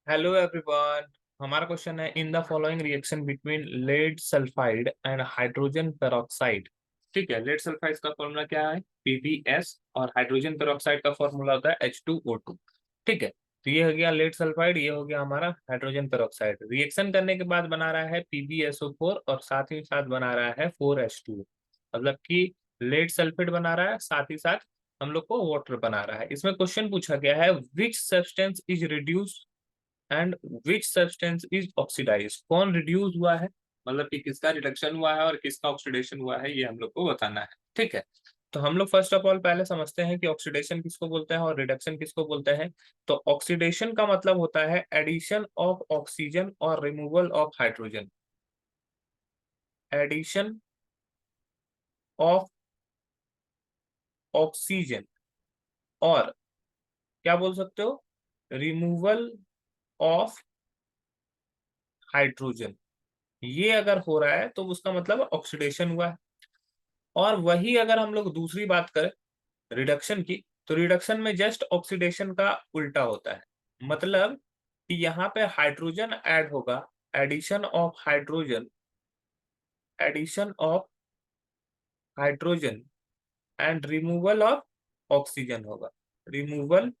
Hello everyone. हमारा question है in the following reaction between lead sulphide and hydrogen peroxide. ठीक है, lead sulphide का फॉर्मूला क्या है? PbS। और हाइड्रोजन पेरोक्साइड का फॉर्मूला होता है H2O2। ठीक है, तो ये हो गया लेड सल्फाइड, ये हो गया हमारा हाइड्रोजन पेरोक्साइड। रिएक्शन करने के बाद बना रहा है PbSO4 और साथ ही साथ बना रहा है 4H2O। मतलब कि लेड सल्फेट बना रहा है, साथ ही साथ हम लोग को वाटर बना रहा है। इसमें क्वेश्चन पूछा गया है which substance is reduce and which substance is oxidise. कौन रिड्यूस हुआ है, मतलब कि किसका रिडक्शन हुआ है और किसका ऑक्सीडेशन हुआ है, ये हम लोग को बताना है। ठीक है, तो हम लोग फर्स्ट ऑफ ऑल पहले समझते हैं कि ऑक्सीडेशन किसको बोलते हैं और रिडक्शन किसको बोलते हैं। तो ऑक्सीडेशन का मतलब होता है एडिशन ऑफ ऑक्सीजन और removal of hydrogen. Addition of oxygen और क्या बोल सकते हो, रिमूवल ऑफ हाइड्रोजन। ये अगर हो रहा है तो उसका मतलब ऑक्सीडेशन हुआ है। और वही अगर हम लोग दूसरी बात करें रिडक्शन की, तो रिडक्शन में जस्ट ऑक्सीडेशन का उल्टा होता है। मतलब कि यहाँ पे हाइड्रोजन ऐड होगा, addition of hydrogen, addition of hydrogen and removal of oxygen होगा, रिमूवल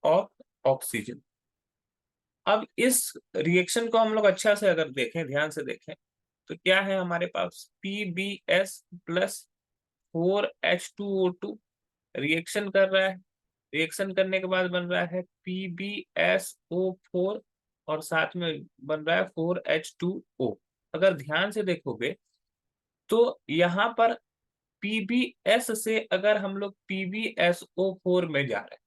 ऑफ ऑक्सीजन। अब इस रिएक्शन को हम लोग अच्छा से अगर देखें, ध्यान से देखें, तो क्या है हमारे पास PbS प्लस 4H2O2 रिएक्शन कर रहा है। रिएक्शन करने के बाद बन रहा है PbSO4 और साथ में बन रहा है 4H2O। अगर ध्यान से देखोगे तो यहाँ पर PbS से अगर हम लोग PbSO4 में जा रहे हैं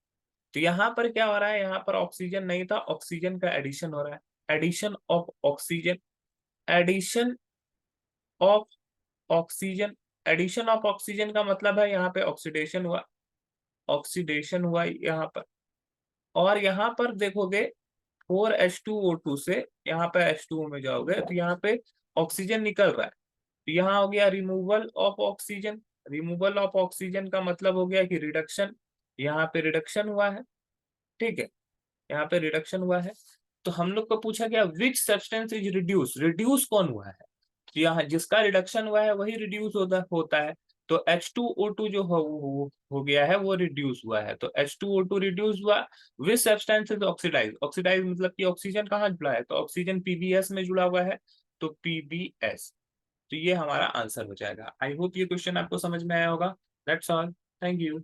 तो यहाँ पर क्या हो रहा है, यहाँ पर ऑक्सीजन नहीं था, ऑक्सीजन का एडिशन हो रहा है। Addition of oxygen, addition of oxygen, addition of oxygen का मतलब है यहाँ पे ऑक्सीडेशन हुआ, ऑक्सीडेशन हुआ यहाँ पर। और यहाँ पर देखोगे 4H2O2 से यहाँ पे H2O में जाओगे तो यहाँ पे ऑक्सीजन निकल रहा है, तो यहाँ हो गया removal of oxygen. Removal of oxygen का मतलब हो गया कि रिडक्शन, यहाँ पे रिडक्शन हुआ है। ठीक है, यहाँ पे रिडक्शन हुआ है। तो हम लोग को पूछा गया विच सब्सटेंस इज रिड्यूस, रिड्यूस कौन हुआ है। तो यहाँ जिसका रिडक्शन हुआ है वही रिड्यूस होता है। तो H2O2 जो हो गया है वो रिड्यूस हुआ है, तो H2O2 रिड्यूस हुआ। Which substance is oxidise, oxidise मतलब कि ऑक्सीजन कहाँ जुड़ा है, तो ऑक्सीजन PbS में जुड़ा हुआ है, तो PbS। तो ये हमारा आंसर हो जाएगा। आई होप ये क्वेश्चन आपको समझ में आया होगा। That's all, thank you.